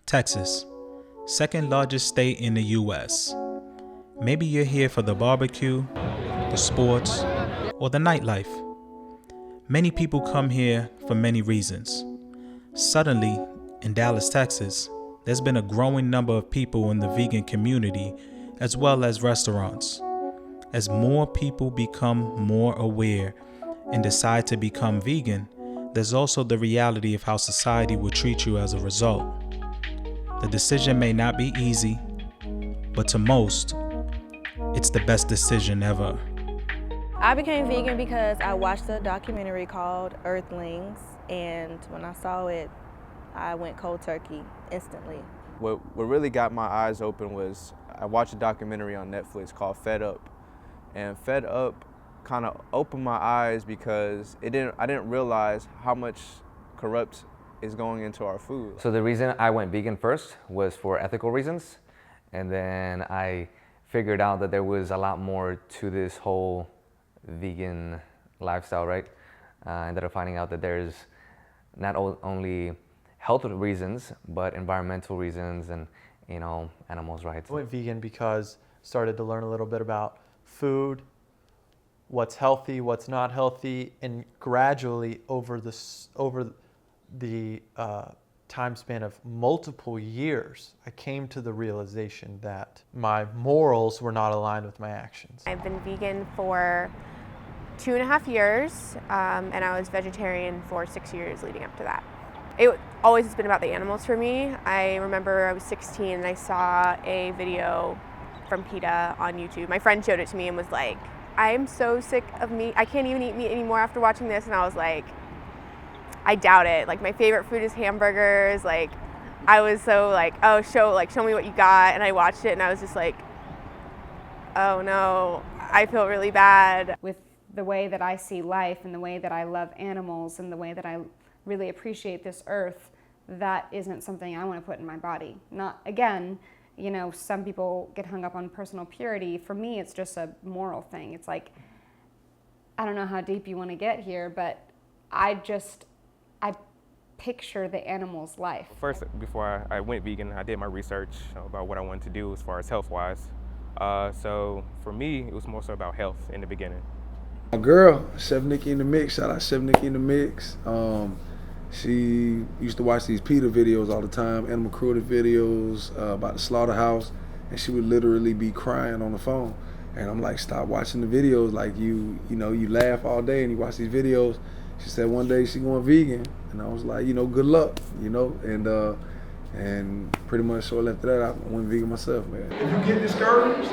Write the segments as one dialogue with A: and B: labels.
A: Texas, second largest state in the U.S. Maybe you're here for the barbecue, the sports, or the nightlife. Many people come here for many reasons. Suddenly, in Dallas, Texas, there's been a growing number of people in the vegan community as well as restaurants. As more people become more aware and decide to become vegan, there's also the reality of how society will treat you as a result. The decision may not be easy, but to most, it's the best decision ever.
B: I became vegan because I watched a documentary called Earthlings, and when I saw it, I went cold turkey instantly.
C: What really got my eyes open was I watched a documentary on Netflix called Fed Up. And Fed Up kind of opened my eyes because I didn't realize how much corrupt is going into our food.
D: So the reason I went vegan first was for ethical reasons. And then I figured out that there was a lot more to this whole vegan lifestyle, right? I ended up finding out that there's not only health reasons, but environmental reasons and, animals' rights.
E: I went vegan because started to learn a little bit about food, what's healthy, what's not healthy, and gradually over the time span of multiple years, I came to the realization that my morals were not aligned with my actions.
F: I've been vegan for 2.5 years, and I was vegetarian for 6 years leading up to that. It always has been about the animals for me. I remember I was 16 and I saw a video from PETA on YouTube. My friend showed it to me and was like, I am so sick of meat. I can't even eat meat anymore after watching this. And I was like, I doubt it. Like, my favorite food is hamburgers. Like, I was so like, oh, show me what you got. And I watched it and I was just like, oh no, I feel really bad.
G: With the way that I see life and the way that I love animals and the way that I really appreciate this earth, that isn't something I want to put in my body. Not, again, some people get hung up on personal purity. For me, it's just a moral thing. It's like, I don't know how deep you want to get here, but I picture the animal's life.
H: First, before I went vegan, I did my research about what I wanted to do as far as health-wise. So for me, it was more so about health in the beginning.
I: My girl, Chef Nikki in the Mix, shout out Chef Nikki in the Mix. She used to watch these PETA videos all the time, animal cruelty videos about the slaughterhouse, and she would literally be crying on the phone. And I'm like, stop watching the videos. Like you laugh all day and you watch these videos. She said one day she going vegan, and I was like, good luck, and pretty much shortly after that, I went vegan myself, man.
J: If you get discouraged,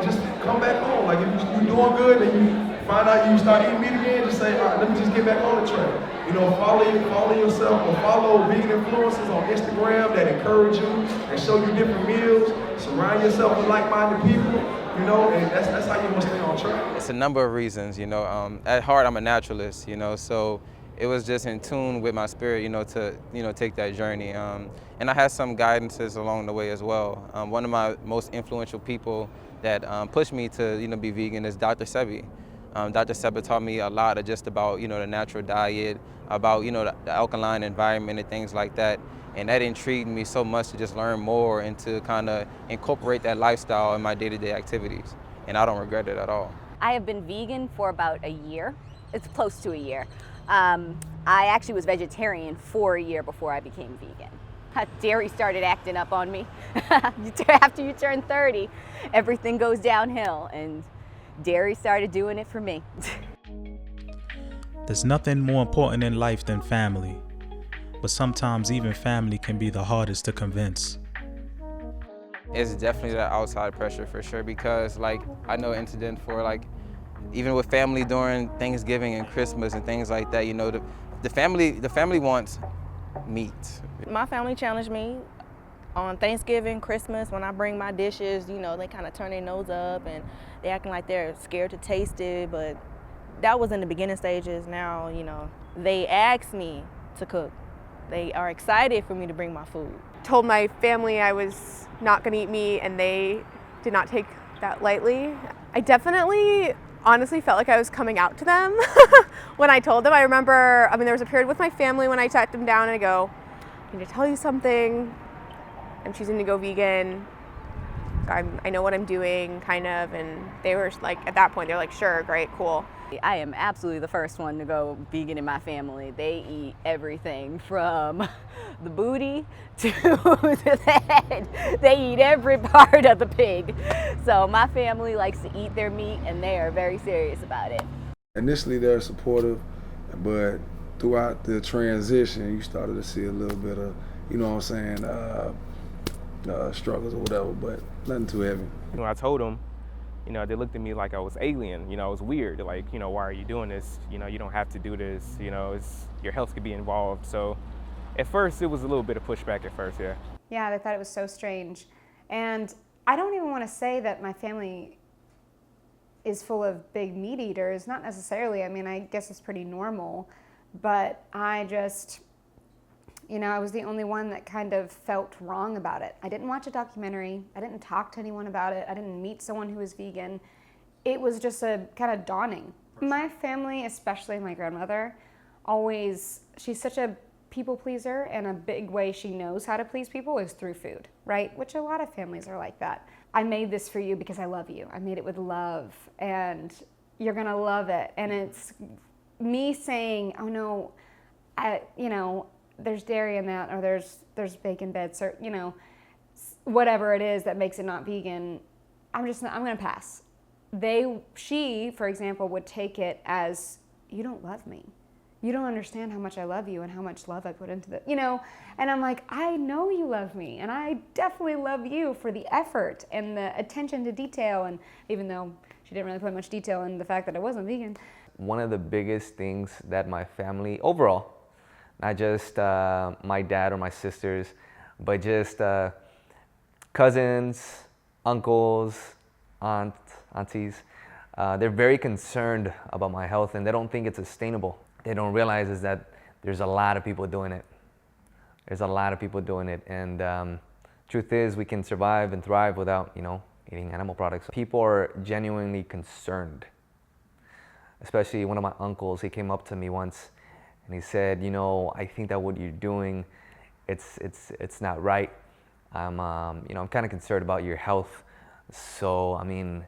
J: just come back home. Like if you're doing good and you find out you start eating meat again, just say, all right, let me just get back on the track. Follow yourself or follow vegan influencers on Instagram that encourage you and show you different meals. Surround yourself with like-minded people, and that's how you want to stay on track.
C: It's a number of reasons, At heart, I'm a naturalist, so it was just in tune with my spirit, to take that journey. And I had some guidances along the way as well. One of my most influential people that pushed me to, be vegan is Dr. Sebi. Dr. Sebi taught me a lot of just about, the natural diet, about, the alkaline environment and things like that. And that intrigued me so much to just learn more and to kind of incorporate that lifestyle in my day-to-day activities. And I don't regret it at all.
K: I have been vegan for about a year. It's close to a year. I actually was vegetarian for a year before I became vegan. Dairy started acting up on me. After you turn 30, everything goes downhill, and dairy started doing it for me.
A: There's nothing more important in life than family, but sometimes even family can be the hardest to convince.
C: It's definitely that outside pressure for sure, because I know incident for even with family during Thanksgiving and Christmas and things like that, the family wants meat.
B: My family challenged me on Thanksgiving, Christmas, when I bring my dishes, they kind of turn their nose up and they acting like they're scared to taste it, but that was in the beginning stages. Now, they ask me to cook. They are excited for me to bring my food.
F: Told my family I was not going to eat meat, and they did not take that lightly. I definitely honestly felt like I was coming out to them when I told them. I remember, there was a period with my family when I sat them down and I go, I need to tell you something. I'm choosing to go vegan. I know what I'm doing, kind of, and they were like, at that point, they're like, sure, great, cool.
K: I am absolutely the first one to go vegan in my family. They eat everything from the booty to the head. They eat every part of the pig. So my family likes to eat their meat, and they are very serious about it.
I: Initially, they're supportive, but throughout the transition, you started to see a little bit of, you know what I'm saying, struggles or whatever, but nothing too heavy.
H: You know, I told them, you know, they looked at me like I was alien. You know, it was weird. Like, you know, why are you doing this? You know, you don't have to do this. You know, your health could be involved. So at first, it was a little bit of pushback at first, yeah.
G: Yeah, they thought it was so strange. And I don't even want to say that my family is full of big meat eaters. Not necessarily. I mean, I guess it's pretty normal. But I just, you know, I was the only one that kind of felt wrong about it. I didn't watch a documentary. I didn't talk to anyone about it. I didn't meet someone who was vegan. It was just a kind of dawning. My family, especially my grandmother, she's such a people pleaser, and a big way she knows how to please people is through food, right? Which a lot of families are like that. I made this for you because I love you. I made it with love, and you're gonna love it. And it's me saying, oh no, you know, there's dairy in that, or there's bacon bits, or, you know, whatever it is that makes it not vegan, I'm gonna pass. She, for example, would take it as, you don't love me. You don't understand how much I love you and how much love I put into it, you know? And I'm like, I know you love me, and I definitely love you for the effort and the attention to detail, and even though she didn't really put much detail in the fact that I wasn't vegan.
D: One of the biggest things that my family overall, not just my dad or my sisters, but just cousins, uncles, aunties, they're very concerned about my health, and they don't think it's sustainable. They don't realize is that there's a lot of people doing it. There's a lot of people doing it, and truth is we can survive and thrive without, you know, eating animal products. People are genuinely concerned. Especially one of my uncles, he came up to me once and he said, you know, I think that what you're doing, it's not right. You know, I'm kind of concerned about your health. So, I mean,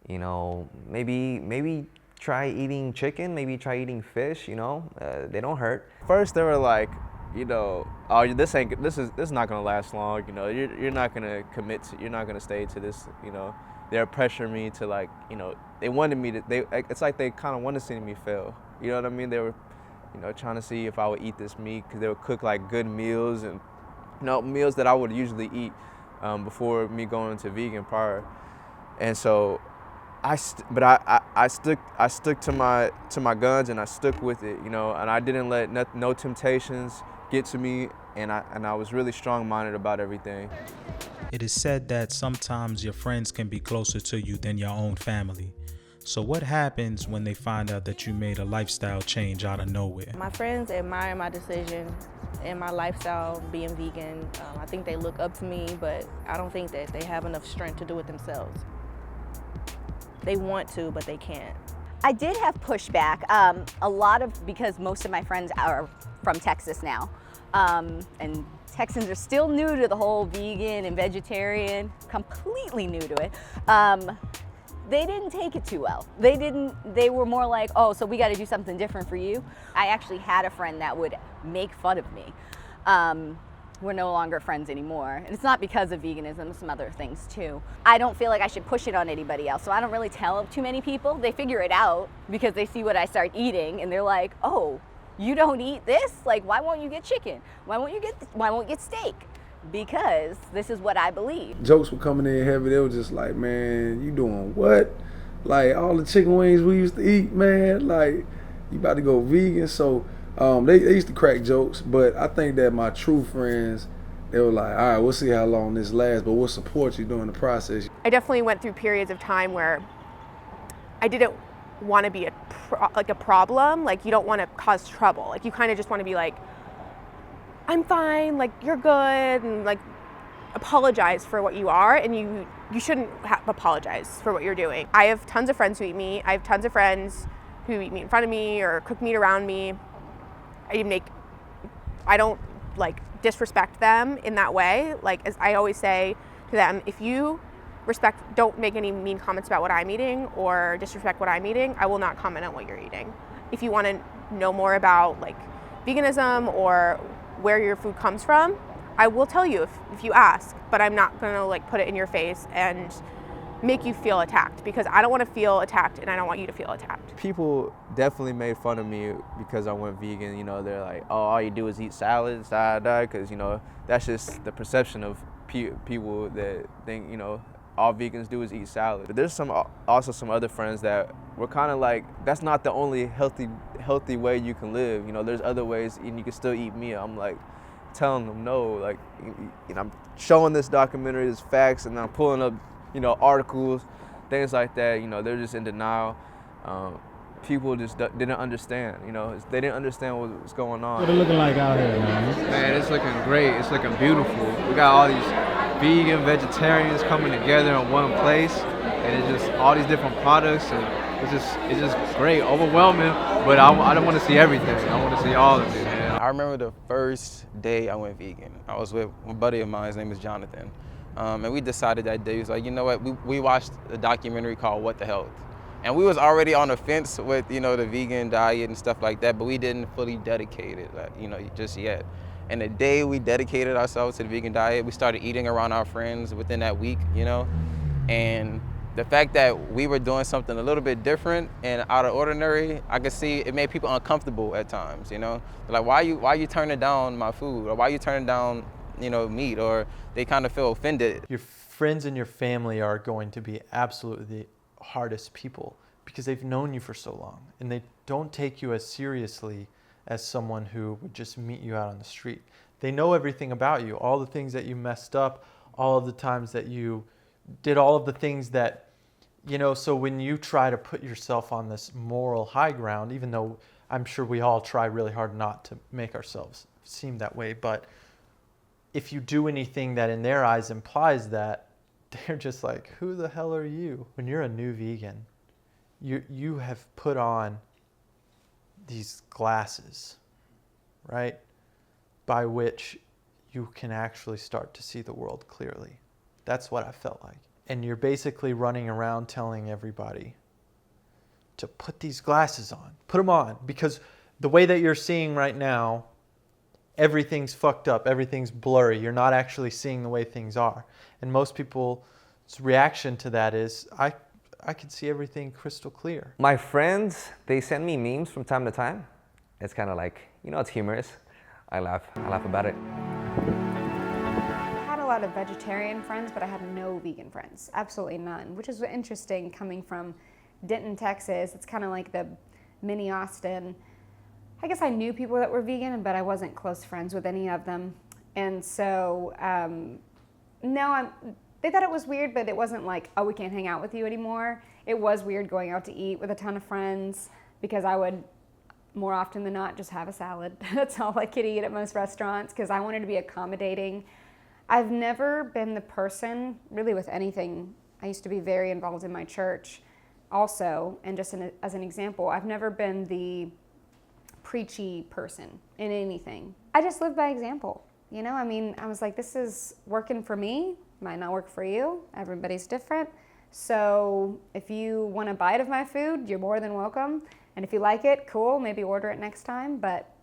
D: you know, maybe try eating chicken, maybe try eating fish, you know, they don't hurt.
L: First they were like, you know, oh, this is not gonna last long, you know, you're not gonna commit to, you're not gonna stay to this, you know. They're pressuring me to, like, you know, they wanted me to, it's like they kind of wanted to see me fail. You know what I mean? They were, you know, trying to see if I would eat this meat, because they would cook like good meals, and, you know, meals that I would usually eat before me going to vegan prior. And so I stuck to my guns, and I stuck with it, you know, and I didn't let no temptations get to me, and I was really strong-minded about everything.
A: It is said that sometimes your friends can be closer to you than your own family. So what happens when they find out that you made a lifestyle change out of nowhere?
B: My friends admire my decision and my lifestyle being vegan. I think they look up to me, but I don't think that they have enough strength to do it themselves. They want to, but they can't.
K: I did have pushback, because most of my friends are from Texas now. And Texans are still new to the whole vegan and vegetarian, completely new to it. They didn't take it too well. They were more like, oh, so we gotta do something different for you. I actually had a friend that would make fun of me. We're no longer friends anymore. And it's not because of veganism, some other things too. I don't feel like I should push it on anybody else, so I don't really tell too many people. They figure it out because they see what I start eating, and they're like, oh, you don't eat this? Like, why won't you get chicken? Why won't you get steak? Because this is what I believe.
I: Jokes were coming in heavy. They were just like, man, you doing what? Like, all the chicken wings we used to eat, man, like, you about to go vegan? So they used to crack jokes, but I think that my true friends, they were like, all right, we'll see how long this lasts, but we'll support you during the process.
F: I definitely went through periods of time where I didn't want to be a problem. Like, you don't want to cause trouble. Like, you kind of just want to be like, I'm fine, like, you're good, and like apologize for what you are, and you shouldn't apologize for what you're doing. I have tons of friends who eat meat. I have tons of friends who eat meat in front of me or cook meat around me. I don't like disrespect them in that way. Like, as I always say to them, if you don't make any mean comments about what I'm eating or disrespect what I'm eating, I will not comment on what you're eating. If you want to know more about like veganism or where your food comes from, I will tell you if you ask, but I'm not gonna like put it in your face and make you feel attacked, because I don't want to feel attacked and I don't want you to feel attacked.
L: People definitely made fun of me because I went vegan. You know, they're like, oh, all you do is eat salads, because, you know, that's just the perception of people that think, you know, all vegans do is eat salad. But there's also some other friends that were kind of like, that's not the only healthy way you can live. You know, there's other ways and you can still eat meat. I'm like telling them no, like, you know, I'm showing this documentary as facts and I'm pulling up, you know, articles, things like that. You know, they're just in denial. People just didn't understand, you know, they didn't understand what was going on.
M: What it looking like out here, man?
N: Man, it's looking great. It's looking beautiful. We got all these vegan, vegetarians coming together in one place, and it's just all these different products, and it's just great, overwhelming. But I don't want to see everything. I want to see all of it, man.
C: I remember the first day I went vegan. I was with a buddy of mine. His name is Jonathan, and we decided that day, he was like, you know what? We watched a documentary called What the Health. And we was already on the fence with, you know, the vegan diet and stuff like that, but we didn't fully dedicate it, you know, just yet. And the day we dedicated ourselves to the vegan diet, we started eating around our friends within that week, you know? And the fact that we were doing something a little bit different and out of ordinary, I could see it made people uncomfortable at times, you know? Like, why are you turning down my food? Or why are you turning down, you know, meat? Or they kind of feel offended.
E: Your friends and your family are going to be absolutely the hardest people because they've known you for so long and they don't take you as seriously as someone who would just meet you out on the street. They know everything about you, all the things that you messed up, all of the times that you did all of the things that, you know, so when you try to put yourself on this moral high ground, even though I'm sure we all try really hard not to make ourselves seem that way, but if you do anything that in their eyes implies that, they're just like, who the hell are you? When you're a new vegan, you have put on these glasses, right? By which you can actually start to see the world clearly. That's what I felt like. And you're basically running around telling everybody to put these glasses on, put them on, because the way that you're seeing right now, everything's fucked up, everything's blurry. You're not actually seeing the way things are. And most people's reaction to that is, I can see everything crystal clear.
D: My friends, they send me memes from time to time. It's kind of like, you know, it's humorous. I laugh about it.
G: I had a lot of vegetarian friends, but I had no vegan friends, absolutely none, which is interesting coming from Denton, Texas. It's kind of like the mini Austin. I guess I knew people that were vegan, but I wasn't close friends with any of them. And so, they thought it was weird, but it wasn't like, oh, we can't hang out with you anymore. It was weird going out to eat with a ton of friends because I would, more often than not, just have a salad. That's all I could eat at most restaurants because I wanted to be accommodating. I've never been the person, really with anything. I used to be very involved in my church also, and just as an example, I've never been the preachy person in anything. I just live by example. You know, I mean, I was like, this is working for me, might not work for you. Everybody's different. So if you want a bite of my food, you're more than welcome. And if you like it, cool, maybe order it next time. But,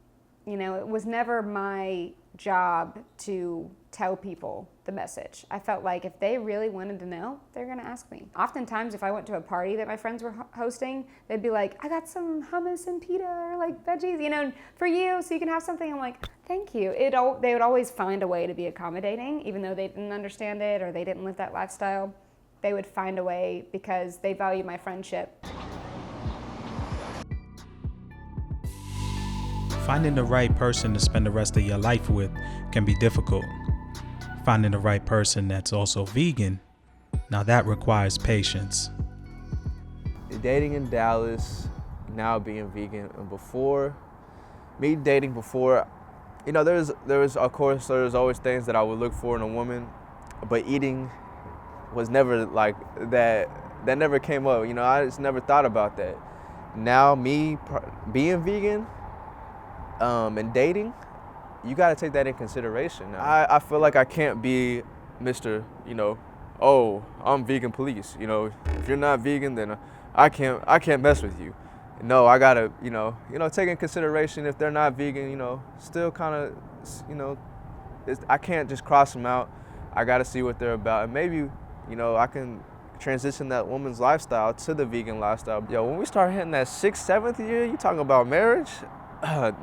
G: you know, it was never my job to tell people the message. I felt like if they really wanted to know, they're gonna ask me. Oftentimes, if I went to a party that my friends were hosting, they'd be like, I got some hummus and pita or like veggies, you know, for you, so you can have something. I'm like, thank you. They would always find a way to be accommodating, even though they didn't understand it or they didn't live that lifestyle. They would find a way because they value my friendship.
A: Finding the right person to spend the rest of your life with can be difficult. Finding the right person that's also vegan, now that requires patience.
L: Dating in Dallas, now being vegan, and before, me dating before, you know, there's always things that I would look for in a woman, but eating was never like that. That never came up. You know, I just never thought about that. Now, me being vegan and dating, you got to take that in consideration. I feel like I can't be Mr., oh, I'm vegan police. If you're not vegan, then I can't mess with you. No, I gotta, take in consideration if they're not vegan, still kind of, I can't just cross them out. I gotta see what they're about. And maybe, I can transition that woman's lifestyle to the vegan lifestyle. Yo, when we start hitting that 6th, 7th year, you talking about marriage?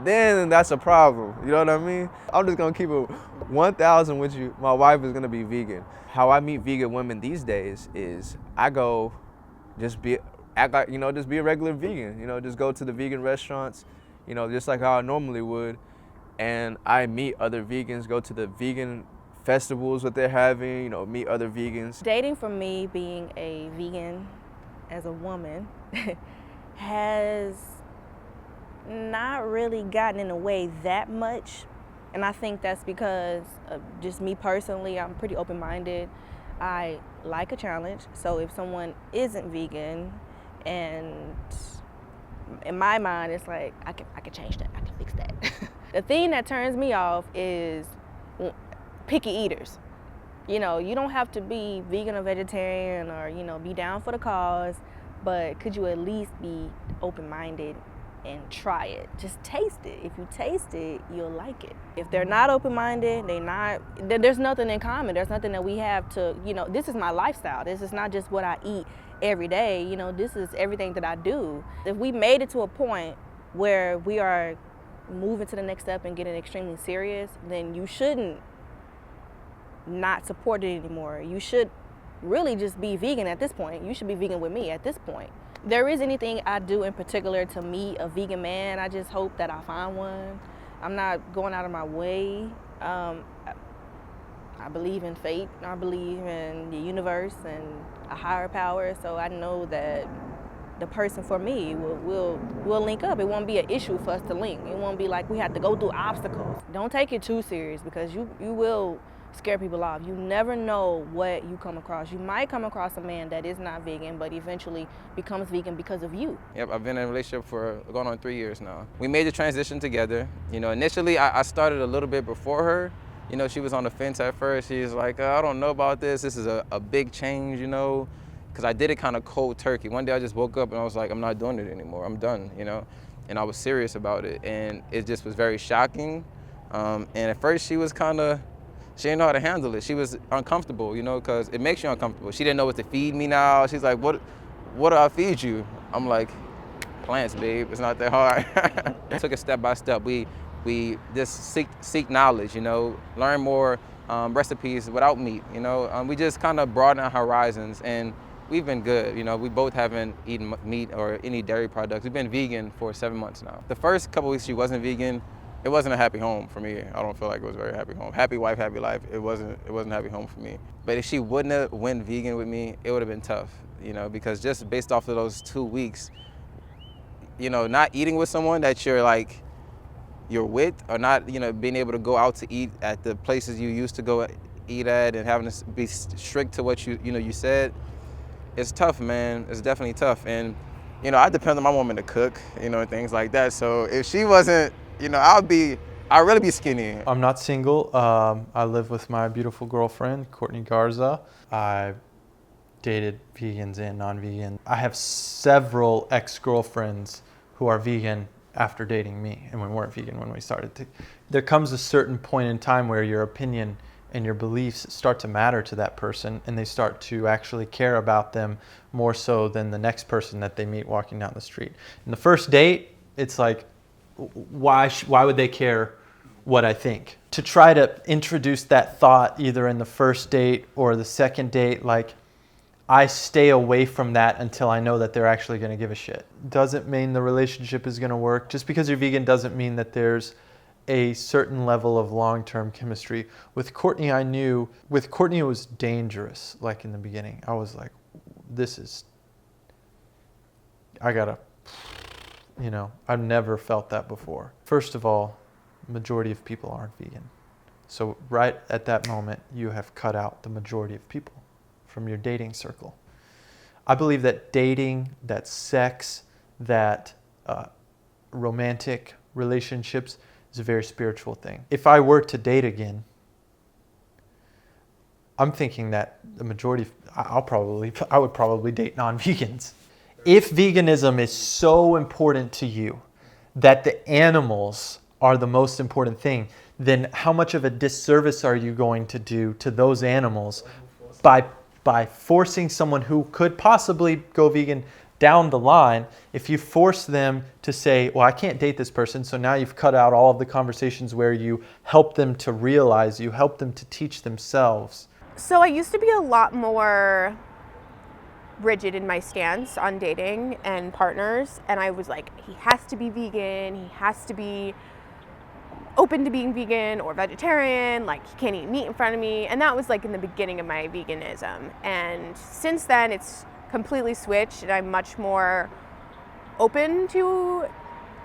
L: Then that's a problem, you know what I mean? I'm just gonna keep it 1,000 with you. My wife is gonna be vegan. How I meet vegan women these days is I go just act like, just be a regular vegan, just go to the vegan restaurants, just like how I normally would. And I meet other vegans, go to the vegan festivals that they're having, meet other vegans.
B: Dating for me, being a vegan as a woman, has not really gotten in the way that much. And I think that's because of just me personally, I'm pretty open-minded. I like a challenge. So if someone isn't vegan, and in my mind, it's like, I can change that, I can fix that. The thing that turns me off is picky eaters. You don't have to be vegan or vegetarian or, be down for the cause, but could you at least be open-minded and try it? Just taste it. If you taste it, you'll like it. If they're not open-minded, there's nothing in common. There's nothing that we have to, this is my lifestyle. This is not just what I eat every day. This is everything that I do. If we made it to a point where we are moving to the next step and getting extremely serious, then you shouldn't not support it anymore. You should really just be vegan at this point. You should be vegan with me at this point. There is anything I do in particular to meet a vegan man. I just hope that I find one. I'm not going out of my way. I believe in fate. I believe in the universe and a higher power. So I know that the person for me will link up. It won't be an issue for us to link. It won't be like we have to go through obstacles. Don't take it too serious, because you will scare people off. You never know what you come across. You might come across a man that is not vegan, but eventually becomes vegan because of you.
C: Yep, I've been in a relationship for going on 3 years now. We made the transition together. Initially I started a little bit before her. She was on the fence at first. She was like, I don't know about this. This is a big change, because I did it kind of cold turkey. One day I just woke up and I was like, I'm not doing it anymore. I'm done, and I was serious about it. And it just was very shocking. And at first she was she didn't know how to handle it. She was uncomfortable, because it makes you uncomfortable. She didn't know what to feed me now. She's like, what do I feed you? I'm like, plants, babe. It's not that hard. I took it step by step. We just seek knowledge, learn more recipes without meat, We just kind of broaden our horizons, and we've been good. We both haven't eaten meat or any dairy products. We've been vegan for 7 months now. The first couple weeks she wasn't vegan. It wasn't a happy home for me. I don't feel like it was a very happy home. Happy wife, happy life. It wasn't a happy home for me. But if she wouldn't have went vegan with me, it would have been tough, because just based off of those 2 weeks, not eating with someone that you're with, or not, being able to go out to eat at the places you used to go eat at, and having to be strict to what you said, it's tough, man. It's definitely tough. And, I depend on my woman to cook, and things like that. So if she wasn't, I'd really be skinny.
E: I'm not single. I live with my beautiful girlfriend, Courtney Garza. I've dated vegans and non-vegan. I have several ex-girlfriends who are vegan after dating me, and we weren't vegan when we started. There comes a certain point in time where your opinion and your beliefs start to matter to that person, and they start to actually care about them more so than the next person that they meet walking down the street. In the first date, it's like, why would they care what I think? To try to introduce that thought either in the first date or the second date, I stay away from that until I know that they're actually going to give a shit. Doesn't mean the relationship is going to work. Just because you're vegan doesn't mean that there's a certain level of long-term chemistry. With Courtney, it was dangerous, in the beginning. I was like, I've never felt that before. First of all, majority of people aren't vegan. So right at that moment, you have cut out the majority of people from your dating circle. I believe that dating, that sex, that romantic relationships is a very spiritual thing. If I were to date again, I'm thinking that the majority, I would probably date non-vegans. If veganism is so important to you that the animals are the most important thing, then how much of a disservice are you going to do to those animals by forcing someone who could possibly go vegan down the line? If you force them to say, well, I can't date this person, so now you've cut out all of the conversations where you help them to realize, you help them to teach themselves.
F: So I used to be a lot more rigid in my stance on dating and partners, and I was like, he has to be vegan, he has to be open to being vegan or vegetarian, like he can't eat meat in front of me, and that was like in the beginning of my veganism. And since then it's completely switched, and I'm much more open to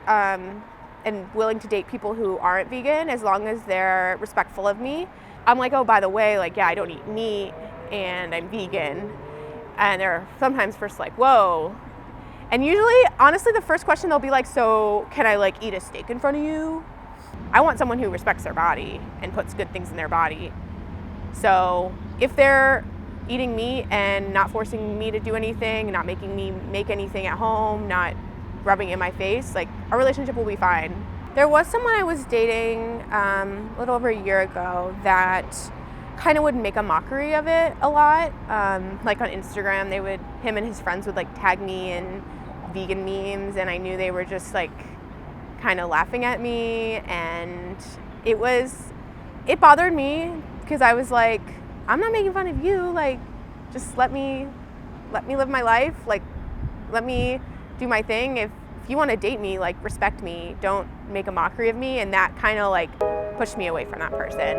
F: and willing to date people who aren't vegan as long as they're respectful of me. I'm like, oh, by the way, like, yeah, I don't eat meat and I'm vegan. And they're sometimes first like, whoa. And usually, honestly, the first question they'll be like, so can I like eat a steak in front of you? I want someone who respects their body and puts good things in their body. So if they're eating meat and not forcing me to do anything, not making me make anything at home, not rubbing it in my face, like our relationship will be fine. There was someone I was dating a little over a year ago that kind of would make a mockery of it a lot. Like on Instagram, him and his friends would like tag me in vegan memes, and I knew they were just like kind of laughing at me, and it bothered me because I was like, I'm not making fun of you, like just let me live my life, like let me do my thing. If you want to date me, like respect me, don't make a mockery of me. And that kind of like pushed me away from that person.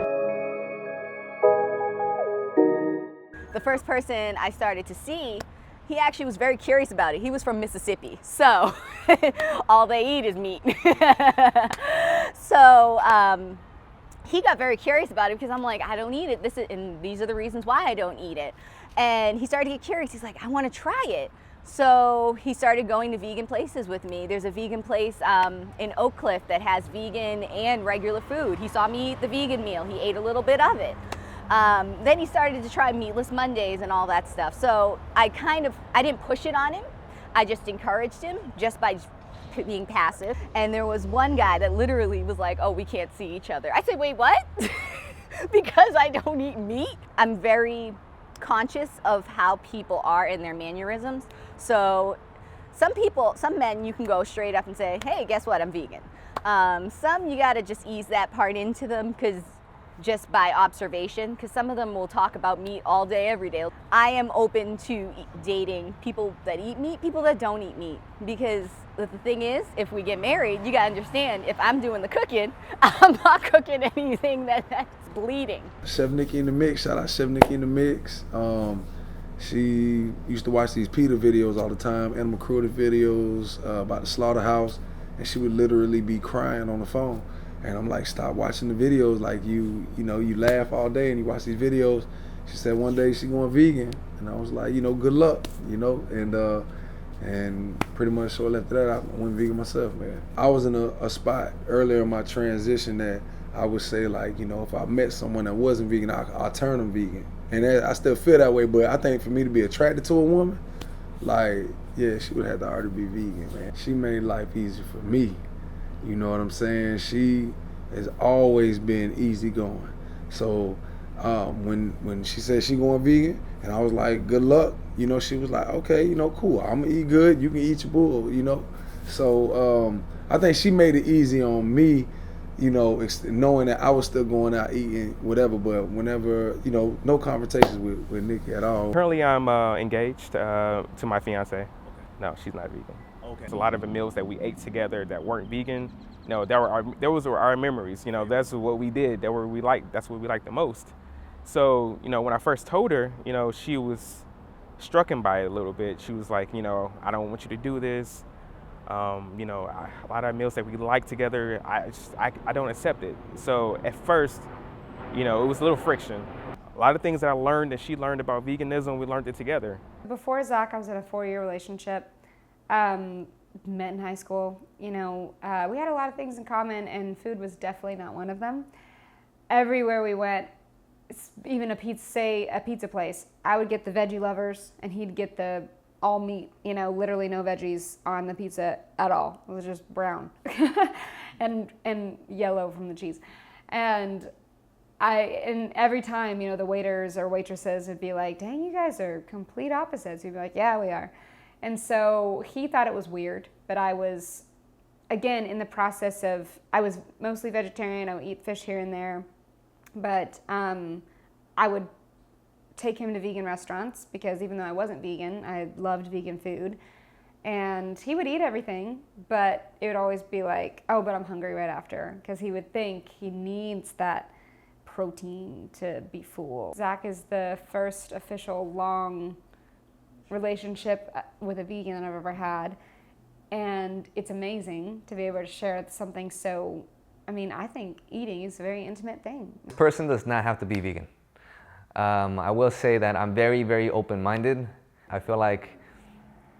K: The first person I started to see, he actually was very curious about it. He was from Mississippi, so all they eat is meat. So he got very curious about it because I'm like, I don't eat it. And these are the reasons why I don't eat it. And he started to get curious. He's like, I want to try it. So he started going to vegan places with me. There's a vegan place in Oak Cliff that has vegan and regular food. He saw me eat the vegan meal. He ate a little bit of it. Then he started to try Meatless Mondays and all that stuff. So I didn't push it on him. I just encouraged him just by being passive. And there was one guy that literally was like, oh, we can't see each other. I said, wait, what? Because I don't eat meat? I'm very conscious of how people are in their mannerisms. So some men you can go straight up and say, hey, guess what, I'm vegan. Some you gotta just ease that part into them because just by observation, because some of them will talk about meat all day, every day. I am open to dating people that eat meat, people that don't eat meat, because the thing is, if we get married, you gotta understand, if I'm doing the cooking, I'm not cooking anything that's bleeding.
I: Chef Nikki in the Mix, shout out Chef Nikki in the Mix. She used to watch these PETA videos all the time, animal cruelty videos about the slaughterhouse, and she would literally be crying on the phone. And I'm like, stop watching the videos. Like you laugh all day and you watch these videos. She said one day she going vegan, and I was like, good luck, and pretty much shortly after that, I went vegan myself, man. I was in a spot earlier in my transition that I would say, like, if I met someone that wasn't vegan, I'll turn them vegan. And I still feel that way, but I think for me to be attracted to a woman, like, yeah, she would have to already be vegan, man. She made life easy for me. You know what I'm saying? She has always been easygoing. So when she said she going vegan, and I was like, good luck, she was like, okay, cool, I'm gonna eat good, you can eat your bull, So I think she made it easy on me, knowing that I was still going out eating whatever, but whenever, no conversations with Nikki at all.
H: Currently I'm engaged to my fiance. No, she's not vegan. Okay. A lot of the meals that we ate together that weren't vegan, those were our memories. That's what we did. That's what we liked the most. So, when I first told her, she was struck by it a little bit. She was like, I don't want you to do this. A lot of meals that we like together, I don't accept it. So at first, it was a little friction. A lot of things that I learned that she learned about veganism, we learned it together.
G: Before Zach, I was in a 4-year relationship. met in high school. You know, we had a lot of things in common, and food was definitely not one of them. Everywhere we went, even a pizza place, I would get the veggie lovers, and he'd get the all meat, you know, literally no veggies on the pizza at all. It was just brown and yellow from the cheese. And every time, you know, the waiters or waitresses would be like, dang, you guys are complete opposites. We'd be like, yeah, we are. And so he thought it was weird, but I was, again, in the process of, I was mostly vegetarian. I would eat fish here and there, but I would take him to vegan restaurants because even though I wasn't vegan, I loved vegan food. And he would eat everything, but it would always be like, oh, but I'm hungry right after, because he would think he needs that protein to be full. Zach is the first official long relationship with a vegan that I've ever had. And it's amazing to be able to share something so, I mean, I think eating is a very intimate thing.
D: This person does not have to be vegan. I will say that I'm very, very open-minded. I feel like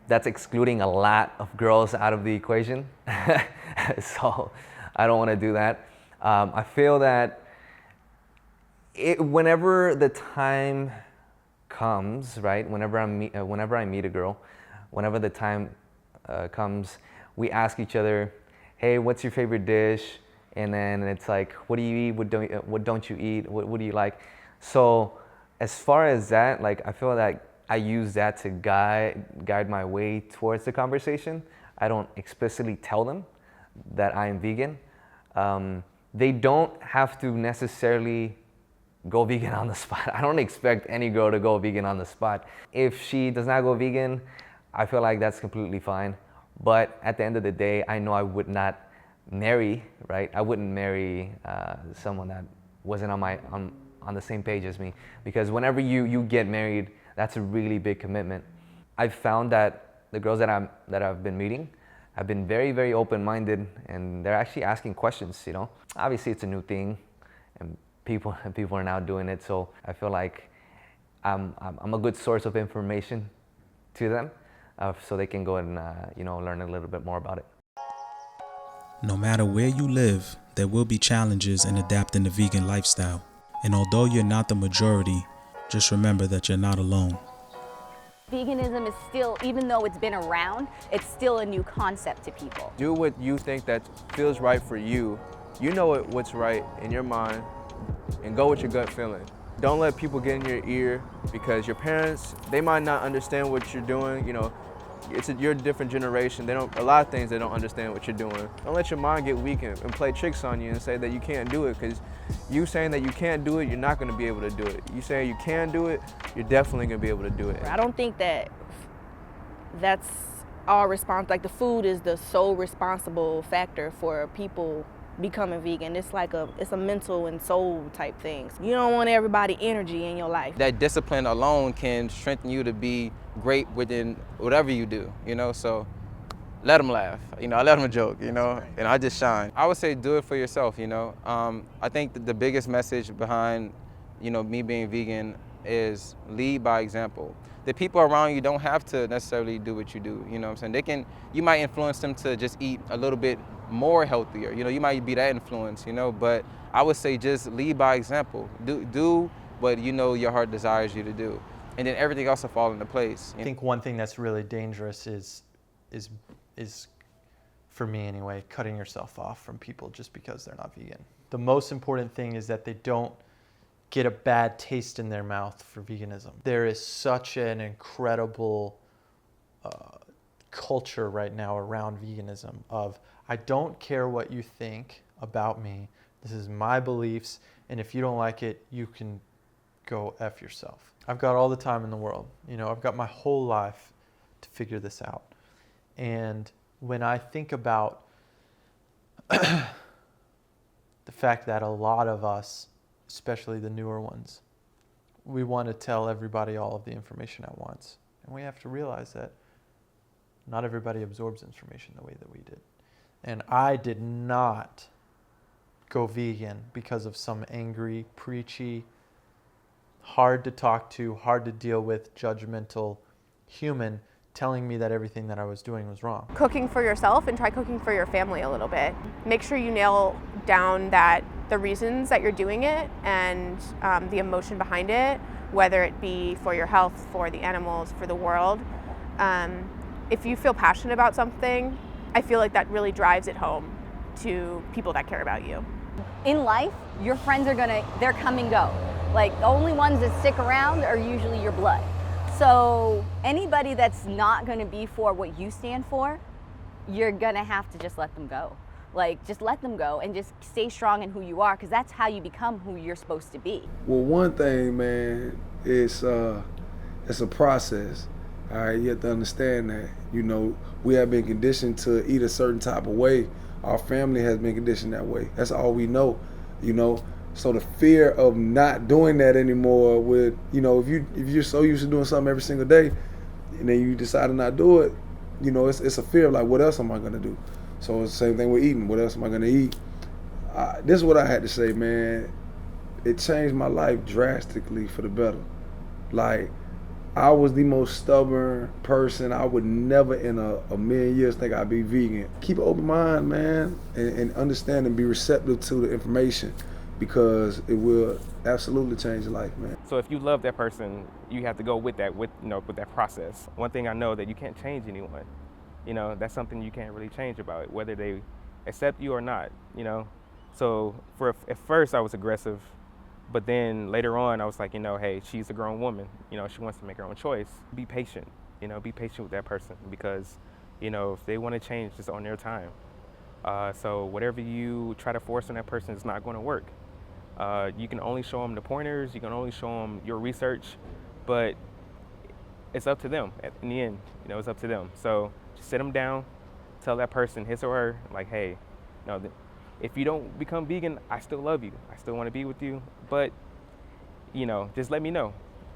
D: that's excluding a lot of girls out of the equation. So I don't want to do that. I feel that whenever the time comes, right, whenever I meet a girl, whenever the time comes, we ask each other, hey, what's your favorite dish? And then it's like, what do you eat? What don't you eat? What do you like? So as far as that, like, I feel like I use that to guide my way towards the conversation. I don't explicitly tell them that I am vegan. They don't have to necessarily go vegan on the spot. I don't expect any girl to go vegan on the spot. If she does not go vegan, I feel like that's completely fine. But at the end of the day, I know I would not marry, right? I wouldn't marry someone that wasn't on the same page as me, because whenever you get married, that's a really big commitment. I've found that the girls that I've been meeting have been very, very open-minded, and they're actually asking questions, you know? Obviously it's a new thing, and people are now doing it, so I feel like I'm a good source of information to them, so they can go and you know, learn a little bit more about it.
A: No matter where you live, there will be challenges in adapting the vegan lifestyle. And although you're not the majority, just remember that you're not alone.
K: Veganism is still, even though it's been around, it's still a new concept to people.
L: Do what you think that feels right for you. You know what's right in your mind, and go with your gut feeling. Don't let people get in your ear, because your parents, they might not understand what you're doing. You know, you're a different generation. A lot of things they don't understand what you're doing. Don't let your mind get weak and play tricks on you and say that you can't do it, because you saying that you can't do it, you're not going to be able to do it. You saying you can do it, you're definitely going to be able to do it.
B: I don't think that that's all like the food is the sole responsible factor for people becoming vegan. It's like it's a mental and soul type thing. You don't want everybody energy in your life.
C: That discipline alone can strengthen you to be great within whatever you do, you know, so let them laugh, you know, I let them joke, you know, and I just shine. I would say do it for yourself, you know. I think that the biggest message behind, you know, me being vegan is lead by example. The people around you don't have to necessarily do what you do, you know what I'm saying? You might influence them to just eat a little bit more healthier, you know, you might be that influence, you know, but I would say just lead by example. Do what you know your heart desires you to do, and then everything else will fall into place.
E: I think one thing that's really dangerous is for me anyway, cutting yourself off from people just because they're not vegan. The most important thing is that they don't get a bad taste in their mouth for veganism. There is such an incredible culture right now around veganism of, I don't care what you think about me, this is my beliefs, and if you don't like it, you can go F yourself. I've got all the time in the world. You know, I've got my whole life to figure this out. And when I think about the fact that a lot of us, especially the newer ones, we want to tell everybody all of the information at once. And we have to realize that not everybody absorbs information the way that we did. And I did not go vegan because of some angry, preachy, hard to talk to, hard to deal with, judgmental human telling me that everything that I was doing was wrong.
F: Cooking for yourself and try cooking for your family a little bit. Make sure you nail down that the reasons that you're doing it and the emotion behind it, whether it be for your health, for the animals, for the world. If you feel passionate about something, I feel like that really drives it home to people that care about you.
K: In life, your friends they're come and go. Like, the only ones that stick around are usually your blood. So anybody that's not gonna be for what you stand for, you're gonna have to just let them go. Like, just let them go and just stay strong in who you are, because that's how you become who you're supposed to be.
I: Well, one thing, man, it's a process. All right, you have to understand that. You know, we have been conditioned to eat a certain type of way. Our family has been conditioned that way. That's all we know, you know. So the fear of not doing that anymore with, you know, if you're so used to doing something every single day and then you decide to not do it, you know, it's a fear of like, what else am I gonna do? So it's the same thing with eating. What else am I gonna eat? This is what I had to say, man. It changed my life drastically for the better. Like, I was the most stubborn person. I would never in a million years think I'd be vegan. Keep an open mind, man, and understand and be receptive to the information, because it will absolutely change your life, man.
H: So if you love that person, you have to go with that, with that process. One thing I know, that you can't change anyone. You know, that's something you can't really change about it, whether they accept you or not, you know. So at first I was aggressive, but then later on I was like, you know, hey, she's a grown woman. You know, she wants to make her own choice. Be patient, you know, be patient with that person, because, you know, if they want to change, it's on their time. So whatever you try to force on that person is not going to work. You can only show them the pointers, you can only show them your research, but it's up to them. In the end, you know, it's up to them. So just sit them down, tell that person, his or her, like, hey, no, if you don't become vegan, I still love you. I still want to be with you, but, you know, just let me know.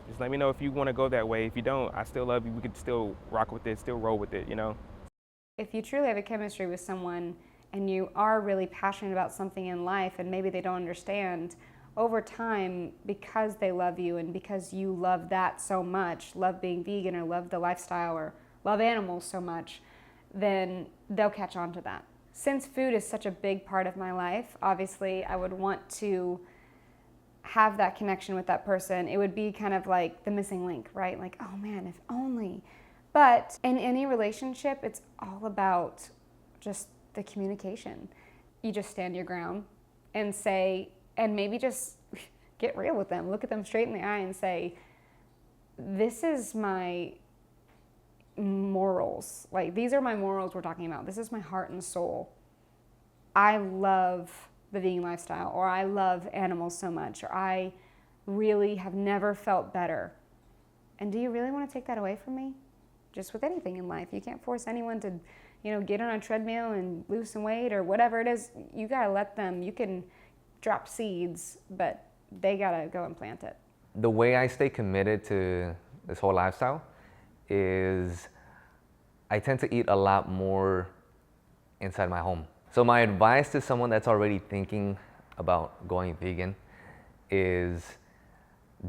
H: Just let me know if you want to go that way. If you don't, I still love you. We could still rock with it, still roll with it, you know?
G: If you truly have a chemistry with someone and you are really passionate about something in life and maybe they don't understand, over time, because they love you and because you love that so much, love being vegan or love the lifestyle or love animals so much, then they'll catch on to that. Since food is such a big part of my life, obviously I would want to have that connection with that person. It would be kind of like the missing link, right? Like, oh man, if only. But in any relationship, it's all about just the communication. You just stand your ground and say, and maybe just get real with them. Look at them straight in the eye and say, this is my morals. Like, these are my morals we're talking about. This is my heart and soul. I love the vegan lifestyle, or I love animals so much, or I really have never felt better. And do you really want to take that away from me? Just with anything in life. You can't force anyone to, you know, get on a treadmill and lose some weight or whatever it is. You gotta let them. You can drop seeds, but they gotta go and plant it.
D: The way I stay committed to this whole lifestyle is I tend to eat a lot more inside my home. So my advice to someone that's already thinking about going vegan is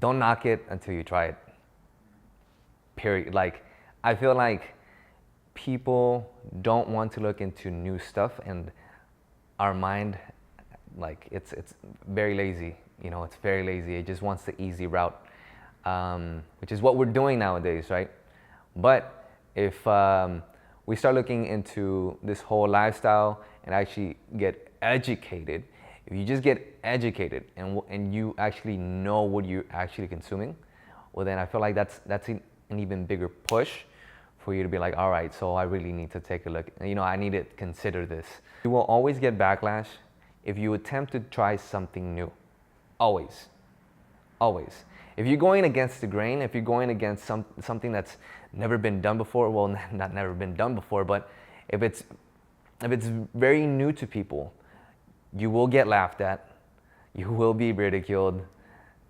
D: don't knock it until you try it. Period. Like, I feel like people don't want to look into new stuff, and our mind, like, it's very lazy. You know, it's very lazy. It just wants the easy route, which is what we're doing nowadays, right? But if we start looking into this whole lifestyle and actually get educated, if you just get educated and you actually know what you're actually consuming, well, then I feel like that's an even bigger push for you to be like, all right, so I really need to take a look. You know, I need to consider this. You will always get backlash if you attempt to try something new. Always. Always. If you're going against the grain, if you're going against something that's never been done before, well, not never been done before, but if it's very new to people, you will get laughed at, you will be ridiculed,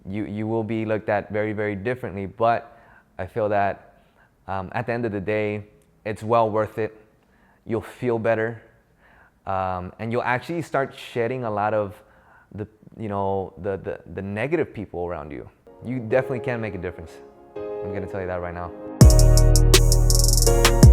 D: you will be looked at very, very differently. But I feel that at the end of the day, it's well worth it. You'll feel better, and you'll actually start shedding a lot of the negative people around you. You definitely can make a difference. I'm gonna tell you that right now.
A: Peace.